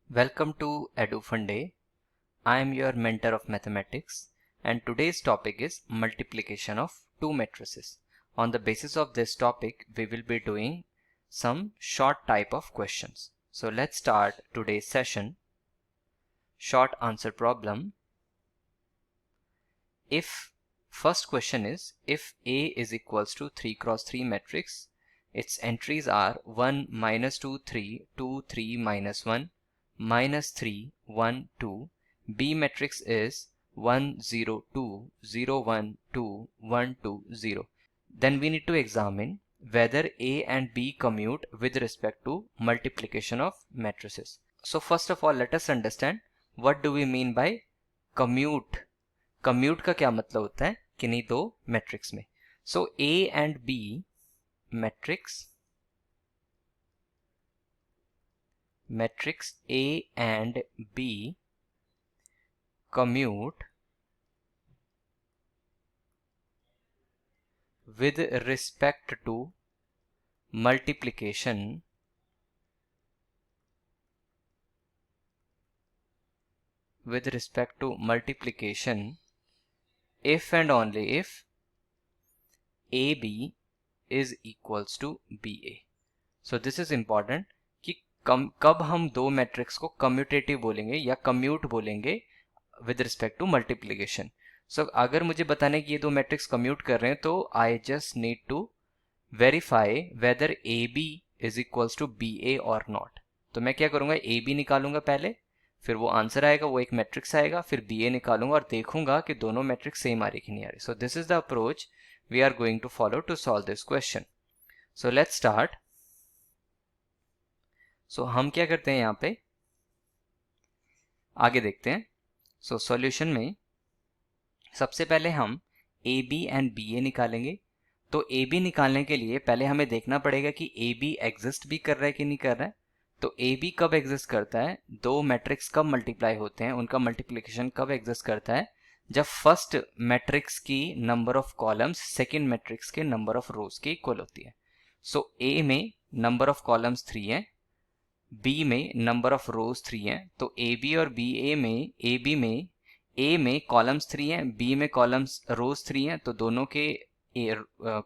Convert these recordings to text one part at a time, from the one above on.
Welcome to Edu Fun Day. I am your mentor of mathematics and today's topic is multiplication of two matrices. On the basis of this topic, we will be doing some short type of questions. So let's start today's session. Short answer problem. First question is, if A is equals to 3 cross 3 matrix, its entries are 1, minus 2, 3, 2, 3, minus 1, minus 3, 1, 2. B matrix is 1, 0, 2, 0, 1, 2, 1, 2, 0. Then we need to examine whether A and B commute with respect to multiplication of matrices. So first of all, let us understand what do we mean by commute. Commute का क्या मतलब होता है किन्हीं दो matrix में. So A and B matrix A and B commute with respect to multiplication if and only if AB is equals to BA. So this is important कि कब हम दो मैट्रिक्स को कम्यूटेटिव बोलेंगे या कम्यूट बोलेंगे विद रिस्पेक्ट टू मल्टीप्लिकेशन. सो अगर मुझे बताने कि ये दो मैट्रिक्स कम्यूट कर रहे हैं तो I just need to verify whether A B is equals to B A और नॉट. तो मैं क्या करूंगा, ए बी निकालूंगा पहले, फिर वो आंसर आएगा, वो एक मैट्रिक्स आएगा, फिर बी ए निकालूंगा और देखूंगा कि दोनों मैट्रिक्स सेम आ रही कि नहीं आ रही. So this is the approach we are going to follow to solve this question. So let's start. So हम क्या करते हैं, यहाँ पे आगे देखते हैं. सो सॉल्यूशन में सबसे पहले हम ए बी एंड बी ए निकालेंगे. तो ए बी निकालने के लिए पहले हमें देखना पड़ेगा कि ए बी एग्जिस्ट भी कर रहा है कि नहीं कर रहा है. तो ए बी कब एग्जिस्ट करता है, दो मैट्रिक्स कब मल्टीप्लाई होते हैं, उनका मल्टीप्लिकेशन कब एग्जिस्ट करता है, जब फर्स्ट मैट्रिक्स की number of columns second matrix के नंबर ऑफ रोज के इक्वल होती है. सो ए में नंबर ऑफ कॉलम्स 3 है, बी में नंबर ऑफ रोज 3 हैं. तो ए बी और बी ए में ए में कॉलम्स 3 हैं, बी में कॉलम्स रोज 3 हैं. तो दोनों के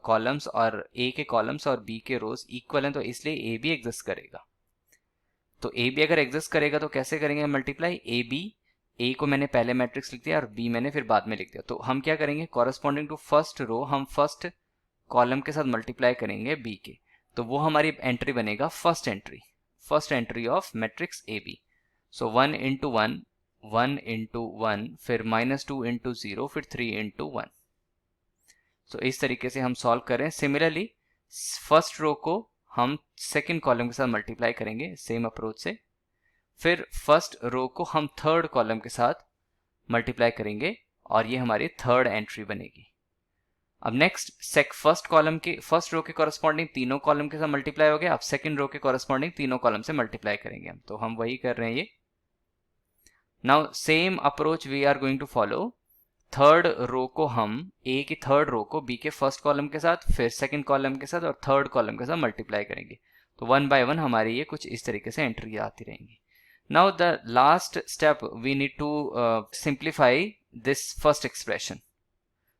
कॉलम्स और ए के कॉलम्स और बी के रोज इक्वल हैं, तो इसलिए ए बी एग्जिस्ट करेगा. तो ए बी अगर एग्जिस्ट करेगा तो कैसे करेंगे मल्टीप्लाई, ए बी, ए को मैंने पहले मैट्रिक्स लिख दिया और बी मैंने फिर बाद में लिख दिया. तो हम क्या करेंगे, कॉरेस्पॉन्डिंग टू फर्स्ट रो हम फर्स्ट कॉलम के साथ मल्टीप्लाई करेंगे बी के. तो वो हमारी एंट्री बनेगा first entry of matrix A B. So 1 into 1, 1 into 1, फिर -2 इंटू 0, फिर 3 इंटू 1. सो इस तरीके से हम सॉल्व करें. सिमिलरली फर्स्ट रो को हम सेकेंड कॉलम के साथ मल्टीप्लाई करेंगे सेम अप्रोच से, फिर फर्स्ट रो को हम थर्ड कॉलम के साथ मल्टीप्लाई करेंगे और ये हमारी थर्ड एंट्री बनेगी. अब नेक्स्ट फर्स्ट रो के कॉरेस्पॉन्डिंग तीनों कॉलम के साथ मल्टीप्लाई हो गया. अब सेकंड रो के कॉरेस्पॉन्डिंग तीनों कॉलम से मल्टीप्लाई करेंगे हम. तो हम वही कर रहे हैं ये. Now same approach we are going to follow. Third row को हम ए की थर्ड रो को बी के फर्स्ट कॉलम के साथ, फिर सेकंड कॉलम के साथ और थर्ड कॉलम के साथ मल्टीप्लाई करेंगे. तो 1 बाय 1 हमारी ये कुछ इस तरीके से एंट्री आती रहेंगी. Now the last step we need to simplify this first expression.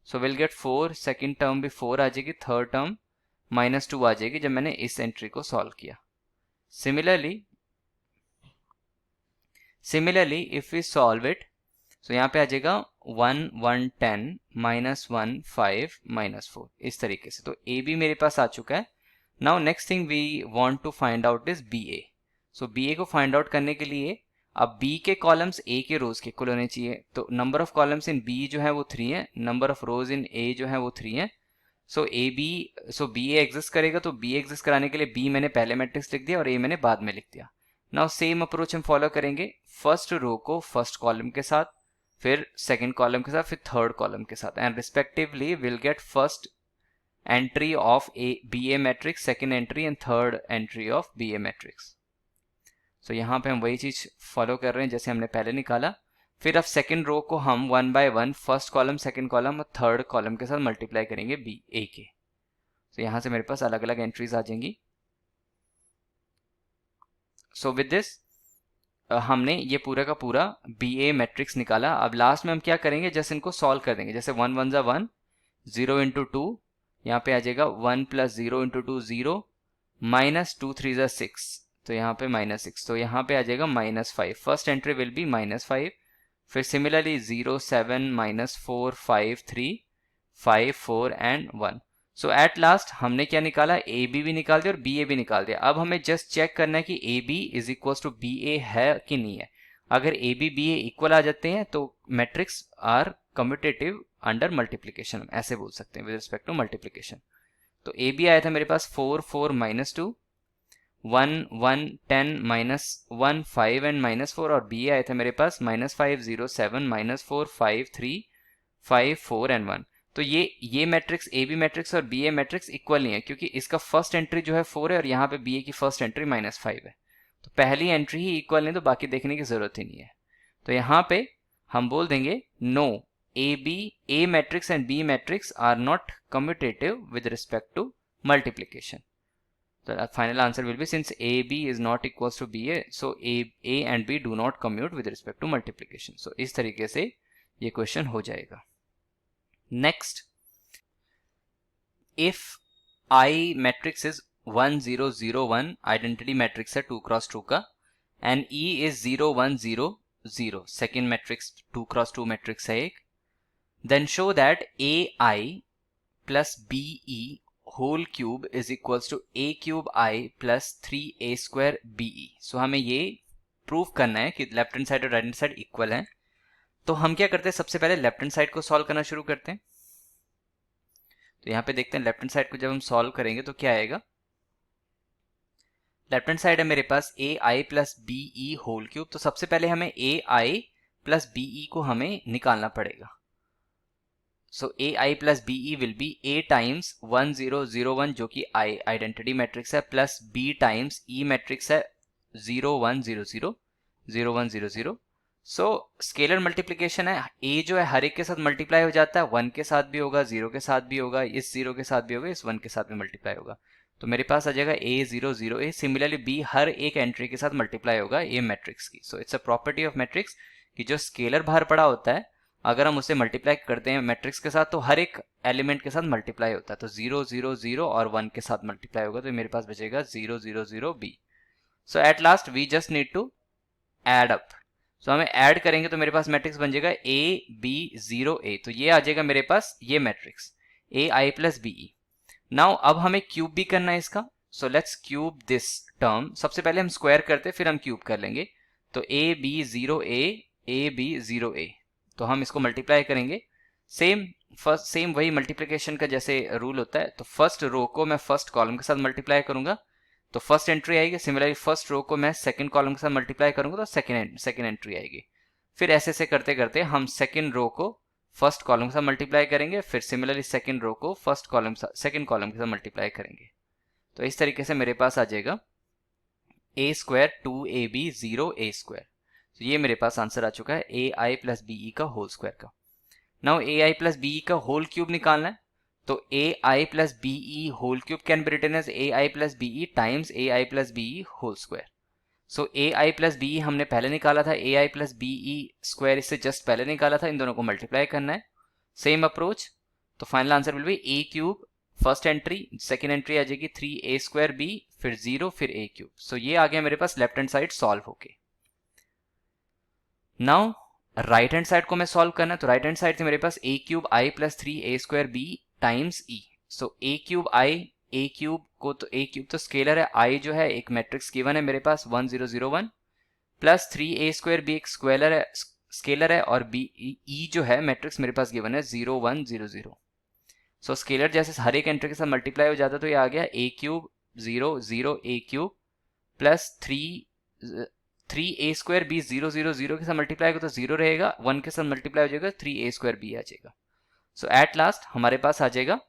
So will get 4, second term भी 4 आ जाएगी, थर्ड टर्म -2 आ जाएगी जब मैंने इस एंट्री को सॉल्व किया. Similarly if we solve it, so यहाँ पे आ जाएगा 1 1 10 -1 5 -4 इस तरीके से. तो ए बी मेरे पास आ चुका है. Now next thing we want to find out is B A. So B A को फाइंड आउट करने के लिए अब बी के कॉलम्स ए के रोज के इक्वल होने चाहिए. तो number of columns in B जो है वो 3 है, नंबर ऑफ रोज इन ए जो है वो 3 है. सो बी ए एग्जिस्ट करेगा. तो बी एग्जिस्ट कराने के लिए बी मैंने पहले मैट्रिक्स लिख दिया और ए मैंने बाद में लिख दिया. नाउ सेम अप्रोच हम फॉलो करेंगे. फर्स्ट रो को फर्स्ट कॉलम के साथ, फिर सेकेंड कॉलम के साथ, फिर थर्ड कॉलम के साथ, and respectively will get first entry of B A matrix, second entry and third entry of B A matrix. So यहाँ पे हम वही चीज फॉलो कर रहे हैं जैसे हमने पहले निकाला. फिर अब सेकेंड रो को हम 1 by 1 first column, second column और थर्ड कॉलम के साथ मल्टीप्लाई करेंगे बी ए के. तो यहाँ से मेरे पास अलग अलग एंट्रीज आ जाएंगी. सो विद दिस हमने ये पूरा का पूरा बी ए मैट्रिक्स निकाला। अब लास्ट में हम क्या करेंगे, जस्ट इनको सॉल्व कर देंगे। जैसे 1 1 1, 0 इंटू 2, यहाँ पे आ जाएगा 1 प्लस 0 इंटू 2 0, माइनस 2 3 6, तो यहाँ पे -6, तो यहाँ पे आ जाएगा -5। First entry will be -5। फिर similarly 0 7 -4 5 3 5 4 and 1। So at last हमने क्या निकाला, ए बी भी निकाल दिया और बी ए भी निकाल दिया। अब हमें जस्ट चेक करना है कि A B is equal to B A है कि नहीं है। अगर A B B A equal आ जाते हैं तो matrix are commutative under multiplication, ऐसे बोल सकते हैं विद रिस्पेक्ट टू मल्टीप्लीकेशन। तो ए बी आया था मेरे पास 4 4 -2, 1 1 10 -1 5 एंड -4, और बी आया था मेरे पास -5 0 7 -4 5 3 5 4 एंड 1। तो ये मैट्रिक्स ए बी मैट्रिक्स और बी ए मैट्रिक्स इक्वल नहीं है, क्योंकि इसका फर्स्ट एंट्री जो है 4 है और यहाँ पे बी ए की फर्स्ट एंट्री -5 है। तो पहली एंट्री ही इक्वल नहीं, तो बाकी देखने की जरूरत ही नहीं है। तो यहाँ पे हम बोल देंगे no, A matrix and B matrix are not commutative with respect to multiplication. The final answer will be, since AB is not equals to BA, so A and B do not commute with respect to multiplication. So इस तरीके से ये question हो जाएगा। Next, if I matrix is 1 0 0 1, identity matrix है 2 cross 2 का, and E is 0 1 0 0, second matrix 2 cross 2 matrix है एक, then show that AI plus BE whole cube is equals to A cube I plus 3a square B E. सो हमें ये prove करना है कि लेफ्ट हैंड साइड और राइट हैंड साइड इक्वल हैं। तो हम क्या करते हैं, सबसे पहले लेफ्ट हैंड साइड को सॉल्व करना शुरू करते हैं। तो यहाँ पे देखते हैं लेफ्ट हैंड साइड को जब हम सॉल्व करेंगे तो क्या आएगा। लेफ्ट हैंड साइड है मेरे पास ए I plus B E whole cube, तो सबसे पहले हमें ए आई प्लस बीई को हमें निकालना पड़ेगा। So AI plus BE will be A times 1 0 0 1, जो कि I आइडेंटिटी मैट्रिक्स है, plus B times E matrix है 0 1 0 0 0 1 0 0। सो स्केलर मल्टीप्लिकेशन है, A जो है हर एक के साथ मल्टीप्लाई हो जाता है, 1 के साथ भी होगा, 0 के साथ भी होगा, इस 0 के साथ भी होगा, इस 1 के साथ भी मल्टीप्लाई होगा। तो मेरे पास आ जाएगा A 0 0 A। सिमिलरली B हर एक एंट्री के साथ मल्टीप्लाई होगा A मैट्रिक्स की। So it's a property of matrix कि जो स्केलर बाहर पड़ा होता है, अगर हम उसे मल्टीप्लाई करते हैं मैट्रिक्स के साथ तो हर एक एलिमेंट के साथ मल्टीप्लाई होता है। तो 0 0 0 और 1 के साथ मल्टीप्लाई होगा, तो मेरे पास बचेगा 0 0 0 B। So at last we just need to add up. So हमें ऐड करेंगे तो मेरे पास मैट्रिक्स बन जाएगा A B 0 A। तो ये आ जाएगा मेरे पास ये matrix A I plus BE। Now अब हमें क्यूब भी करना है इसका। So let's cube this term. सबसे पहले हम स्क्वायर करते फिर हम क्यूब कर लेंगे। तो A B 0 A B 0 A, तो हम इसको मल्टीप्लाई करेंगे। सेम वही मल्टीप्लिकेशन का जैसे रूल होता है। तो फर्स्ट रो को मैं फर्स्ट कॉलम के साथ मल्टीप्लाई करूंगा तो फर्स्ट एंट्री आएगी। सिमिलरली फर्स्ट रो को मैं सेकंड कॉलम के साथ मल्टीप्लाई करूंगा तो सेकंड एंट्री आएगी। फिर ऐसे करते करते हम सेकंड रो को फर्स्ट कॉलम के साथ मल्टीप्लाई करेंगे, फिर सिमिलरली सेकंड रो को सेकंड कॉलम के साथ मल्टीप्लाई करेंगे। तो इस तरीके से मेरे पास आ जाएगा a square 2ab 0a square. तो ये मेरे पास आंसर आ चुका है ए आई प्लस बीई का होल स्क्वायर का। Now A I plus B E का होल क्यूब निकालना है। तो A I plus B E whole cube can be written as A I plus B E times A I plus B E whole square. So A I plus B E हमने पहले निकाला था, A I plus B E square इससे just पहले निकाला था। इन दोनों को मल्टीप्लाई करना है, सेम अप्रोच। तो final answer will be A cube, first entry, second entry आ जाएगी 3a स्क्वायर बी, फिर 0, फिर a क्यूब। सो ये आ गया मेरे पास लेफ्ट हैंड साइड सॉल्व होके। नाउ राइट हैंड साइड को मैं सॉल्व करना है। तो राइट हैंड साइड से मेरे पास a cube I plus 3a square B times e। So a cube I, a cube को तो a क्यूब तो स्केलर है, i जो है एक मैट्रिक्स गिवन है मेरे पास 1 0 0 1, प्लस 3a स्क्वायर बी एक स्केलर है और b e जो है मैट्रिक्स मेरे पास गिवन है 0 1 0 0। सो स्केलर जैसे हर एक एंट्री के साथ मल्टीप्लाई हो जाता है तो ये आ गया a cube 0 0 a cube plus 3a square B 0 0 0 के साथ मल्टीप्लाई होगा तो 0 रहेगा, 1 के साथ मल्टीप्लाई हो जाएगा 3a स्क्वायर बी आ जाएगा। सो एट लास्ट हमारे पास आ जाएगा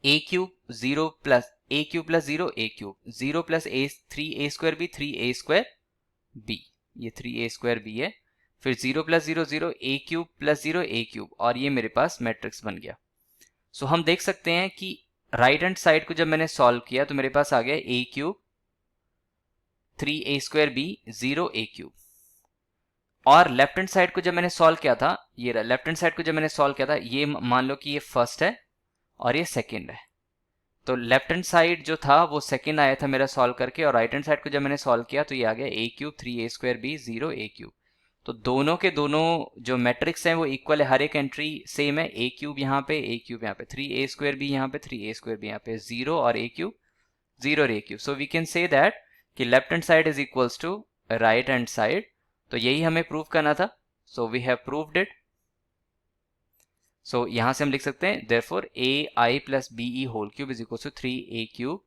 a cube 0 plus a cube plus 0 a cube 0 plus a 3a square B 3a square B, ये 3a स्क्वायर बी है, फिर 0 plus 0 0 a cube plus 0 a cube, और ये मेरे पास मैट्रिक्स बन गया। सो हम देख सकते हैं कि राइट हैंड साइड को जब मैंने सॉल्व किया तो मेरे पास आ गया a क्यूब 3a² 0a³। और लेफ्ट हैंड साइड को जब मैंने सॉल्व किया था, ये लेफ्ट हैंड साइड को जब मैंने सॉल्व किया था, ये मान लो कि ये फर्स्ट है और ये सेकंड है। तो लेफ्ट हैंड साइड जो था वो सेकंड आया था मेरा सॉल्व करके, और राइट हैंड साइड को जब मैंने सॉल्व किया तो ये आ गया a³ 3a² 0a³। तो दोनों के दोनों जो मैट्रिक्स हैं वो इक्वल है, हर एक एंट्री सेम है। a³ यहाँ पे, a³ यहाँ पे, 3a² भी यहाँ पे, 3a² भी यहाँ पे, 0 और a³ 0 और a³। So we can say that कि left hand side is equals to right hand side. तो यही हमें प्रूव करना था। So we have proved it. सो यहां से हम लिख सकते हैं therefore ai plus be whole cube is equal to 3a³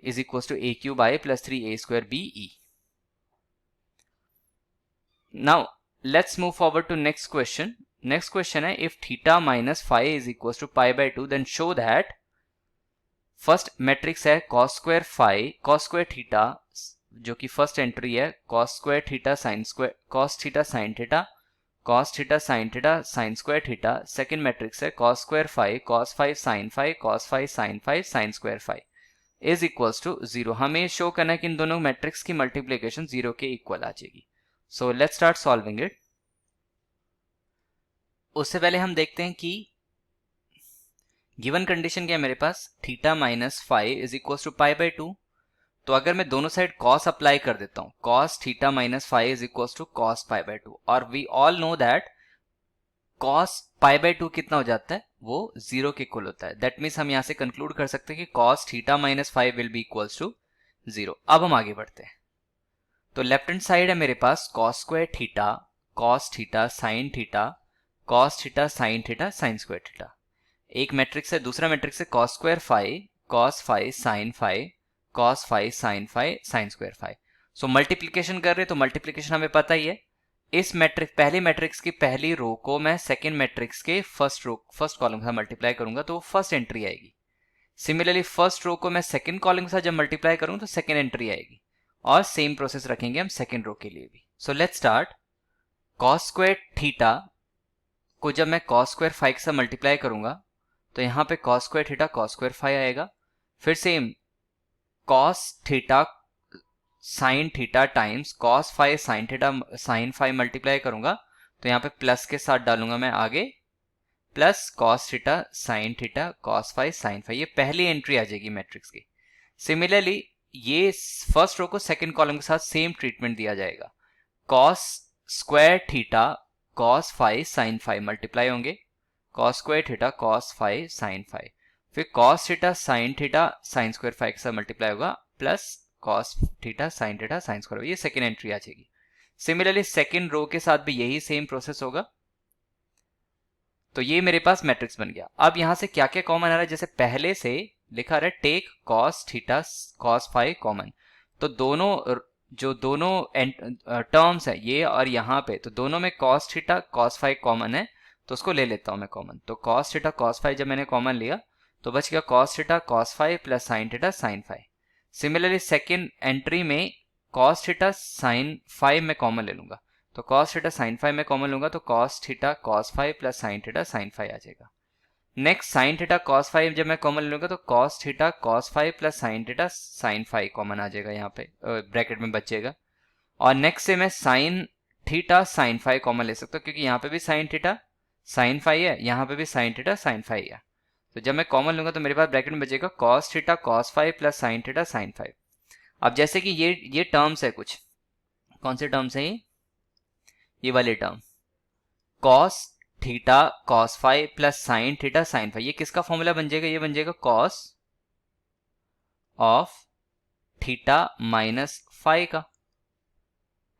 is equal to a³ i plus 3a² be। Now let's move forward to next question. Next question है if theta minus five is equal to π/2 then show that first matrix है cos square five cos square theta, जो कि first entry है cos square theta sine square cos theta sine theta cos theta sine theta sine square theta. Second matrix है cos square five cos 5 sine 5 cos 5 sine 5 sine square 5 is equals to 0। हमें show करना है कि इन दोनों matrix की multiplication 0 के equal आ जाएगी। सो let's start solving it. उससे पहले हम देखते हैं कि गिवन कंडीशन क्या है मेरे पास, theta minus five is equals to π/2। तो अगर मैं दोनों साइड cos अप्लाई कर देता हूं, cos theta minus five is equals to cos π/2, और we all know that cos π/2 कितना हो जाता है, वो 0 के इक्वल होता है। दैट मीन्स हम यहां से कंक्लूड कर सकते हैं कि cos theta minus five will be equals to 0। अब हम आगे बढ़ते हैं। तो लेफ्ट हैंड साइड है मेरे पास cos square theta cos theta sine theta cos theta sine theta sine square theta. एक मैट्रिक्स है, दूसरा मैट्रिक्स है cos square five cos 5 sine 5 cos 5 sine 5 sine square 5। So multiplication कर रहे तो मल्टीप्लीकेशन हमें पता ही है। इस मैट्रिक्स पहले मैट्रिक्स की पहली रो को मैं सेकेंड मैट्रिक्स के फर्स्ट कॉलम के साथ मल्टीप्लाई करूंगा तो फर्स्ट एंट्री आएगी। सिमिलरली फर्स्ट रो को मैं सेकेंड कॉलम के साथ जब मल्टीप्लाई करूंगा तो सेकेंड एंट्री आएगी, और सेम प्रोसेस रखेंगे हम सेकेंड रो के लिए भी। सो let's start. cos square theta को जब मैं cos स्क्वायर 5 के साथ मल्टीप्लाई करूंगा तो यहाँ पे cos square theta cos square 5 आएगा। फिर same cos theta sine theta times cos 5 sign theta sine 5 multiply करूंगा तो यहाँ पे प्लस के साथ डालूंगा मैं आगे, plus cos theta sine theta cos 5 sine 5। ये पहली एंट्री आ जाएगी मैट्रिक्स की। सिमिलरली ये फर्स्ट रो को सेकंड कॉलम के साथ सेम ट्रीटमेंट दिया जाएगा। cos square theta cos 5 sine 5 multiply होंगे, cos square theta cos 5 sine 5, फिर cos थीटा साइन स्क्वायर 5 के साथ मल्टीप्लाई होगा, plus cos theta sine square. ये सेकेंड एंट्री आ जाएगी। सिमिलरली सेकेंड रो के साथ भी यही सेम प्रोसेस होगा। तो ये मेरे पास मैट्रिक्स बन गया। अब यहां से क्या क्या कॉमन आ रहा है, जैसे पहले से लिखा रहा है take cos theta cos 5 common, तो दोनों टर्म्स है ये और यहाँ पे, तो दोनों में cos थीटा cos 5 कॉमन है तो उसको ले लेता हूं मैं कॉमन। तो cos थीटा cos 5 जब मैंने कॉमन लिया तो बच गया cos theta cos 5 plus sine theta sine 5। Similarly second entry में cos थीटा साइन 5 में कॉमन ले लूंगा, तो cos थीटा साइन 5 में कॉमन लूंगा तो cos theta cos 5 plus sine theta sine 5 आ जाएगा। नेक्स्ट साइन थीटा cos 5 जब मैं कॉमन लूंगा तो cos theta cos 5 plus sine theta sine 5 common आ जाएगा, यहाँ पे ब्रैकेट में बचेगा। और नेक्स्ट से मैं साइन थीटा साइन 5 कॉमन ले सकता हूँ, क्योंकि यहाँ पे भी साइन थीटा साइन 5 है, यहाँ पे भी साइन थीटा साइन 5 है। तो जब मैं कॉमन लूंगा तो मेरे पास ब्रैकेट में बचेगा cos theta cos 5 plus sine theta sine 5। अब जैसे कि ये टर्म्स है कुछ, कौन से टर्म्स है ये वाले term cos theta cos 5 plus sine theta sine 5, ये किसका फॉर्मूला बन जाएगा, ये बन जाएगा cos ऑफ थीटा माइनस 5 का,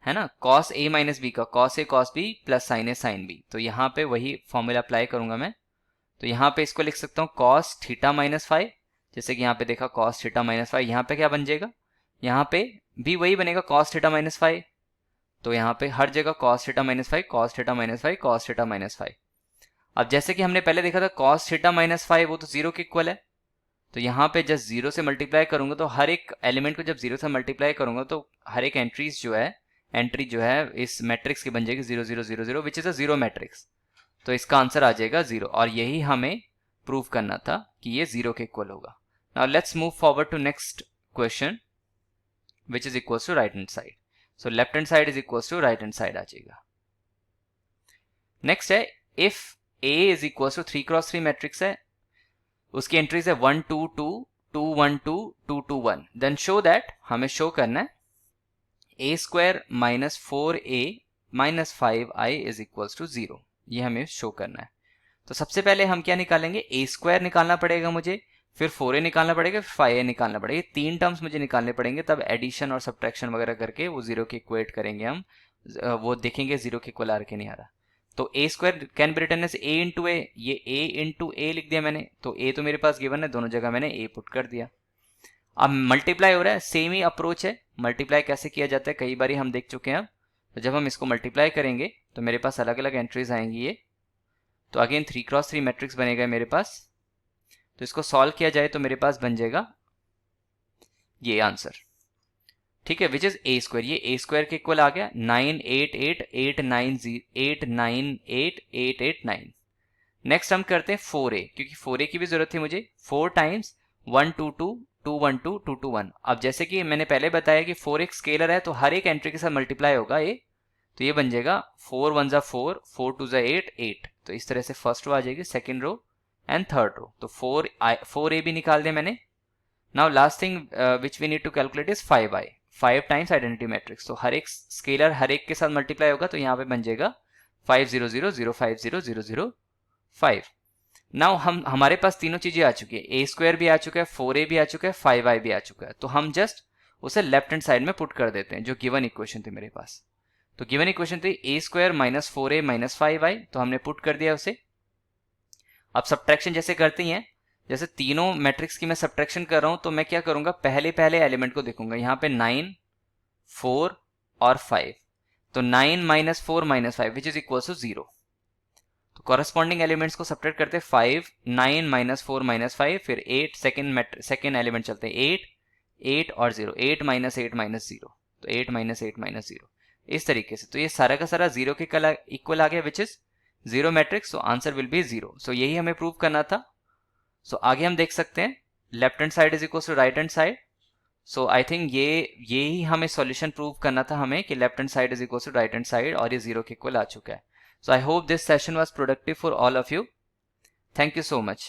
है ना, cos a माइनस बी का, cos a cos b plus sine a sine b। तो यहाँ पे वही फॉर्मूला अप्लाई करूंगा मैं। तो यहाँ पे इसको लिख सकता हूँ cos थीटा माइनस 5, जैसे कि यहाँ पे देखा cos थीटा माइनस 5, यहाँ पे क्या बन जाएगा, यहाँ पे भी वही बनेगा cos थीटा माइनस 5। तो यहाँ पे हर जगह cos theta minus 5 cos theta minus 5 cos theta minus 5। अब जैसे कि हमने पहले देखा था cos थीटा माइनस 5 वो तो 0 के इक्वल है, तो यहाँ पे जस्ट 0 से मल्टीप्लाई करूंगा तो हर एक एलिमेंट को जब 0 से मल्टीप्लाई करूंगा तो हर एक एंट्री जो है इस मैट्रिक्स की बन जाएगी 0 0 0 0 which is a zero matrix. तो इसका आंसर आ जाएगा 0, और यही हमें प्रूव करना था कि ये 0 के इक्वल होगा। Now let's move forward to next question. Which is equal to right hand side. So left hand side is equal to right hand side आ जाएगा। नेक्स्ट है if A is equal to 3x3 matrix है, उसकी entries है 1 2 2 2 1 2 2 2 1, then show that, हमें show करना है a square minus 4a minus 5i is equal to 0, ये हमें शो करना है। तो सबसे पहले हम क्या निकालेंगे, a स्क्वायर निकालना पड़ेगा मुझे, फिर 4a निकालना पड़ेगा, फिर 5a निकालना पड़ेगा। ये तीन टर्म्स मुझे निकालने पड़ेंगे, तब एडिशन और सब्ट्रैक्शन वगैरह करके वो जीरो के इक्वेट करेंगे हम, वो देखेंगे जीरो के इक्वल आ रहा कि नहीं आ रहा। तो a square can be written as a into A, ये a इंटू ए लिख दिया मैंने, तो a तो मेरे पास गिवन है, दोनों जगह मैंने a पुट कर दिया। अब मल्टीप्लाई हो रहा है, सेम ही अप्रोच है, मल्टीप्लाई कैसे किया जाता है कई बार हम देख चुके हैं। अब तो जब हम इसको मल्टीप्लाई करेंगे तो मेरे पास अलग अलग एंट्रीज आएंगी ये, तो अगेन 3x3 मैट्रिक्स बनेगा मेरे पास। तो इसको सॉल्व किया जाए तो मेरे पास बन जाएगा ये आंसर, ठीक है, विच इज a स्क्वायर। ये a स्क्वायर के इक्वल आ गया 9 8 8 8 9 8 9 8 8 8 9। नेक्स्ट हम करते हैं 4a, क्योंकि 4a की भी जरूरत थी मुझे। 4 टाइम्स 1 2 2 2 1 2 2 2 1। अब जैसे कि मैंने पहले बताया कि 4 एक स्केलर है, तो हर एक एंट्री के साथ मल्टीप्लाई होगा ये, तो ये बन जाएगा 4 1 4 4 2 8 8। तो इस तरह से फर्स्ट रो आ जाएगी, second row and third row. तो 4a भी निकाल दिया मैंने। Now last thing which we need to calculate is 5i, 5 times identity matrix. तो हर एक स्केलर हर एक के साथ मल्टीप्लाई होगा, तो यहाँ पे बन जाएगा 5 0 0 0 5 0 0 0 5। नाउ हमारे पास तीनों चीजें आ चुकी है, a स्क्वायर भी आ चुका है, 4a भी आ चुका है, 5i भी आ चुका है। तो हम जस्ट उसे लेफ्ट हैंड साइड में पुट कर देते हैं, जो गिवन इक्वेशन थी मेरे पास। तो गिवन इक्वेशन थी a square minus 4a minus 5i, तो हमने पुट कर दिया उसे। अब सब्ट्रैक्शन जैसे करते हैं, जैसे तीनों मैट्रिक्स की मैं सब्ट्रैक्शन कर रहा हूं, तो मैं क्या करूंगा, पहले एलिमेंट को देखूंगा। यहाँ पे 9 4 और 5, तो 9 minus 4 minus 5 which is equal to 0। तो कॉरेस्पॉन्डिंग एलिमेंट्स को सब्ट्रैक्ट करते हैं, 5 9 माइनस 4 माइनस 5, फिर 8 सेकेंड एलिमेंट चलते हैं 8 8 और 0, 8 माइनस 8 माइनस 0, तो 8 माइनस 8 माइनस 0, इस तरीके से। तो ये सारा का सारा 0 के इक्वल आ गया, which is 0 matrix, so answer will B 0। सो यही हमें प्रूव करना था। सो आगे हम देख सकते हैं left hand side is equal to right hand side. So I think ये ही हमें सॉल्यूशन प्रूव करना था हमें, कि left hand side is equal to right hand side, और ये 0 के इक्वल आ चुका है। So I hope this session was productive for all of you. Thank you so much.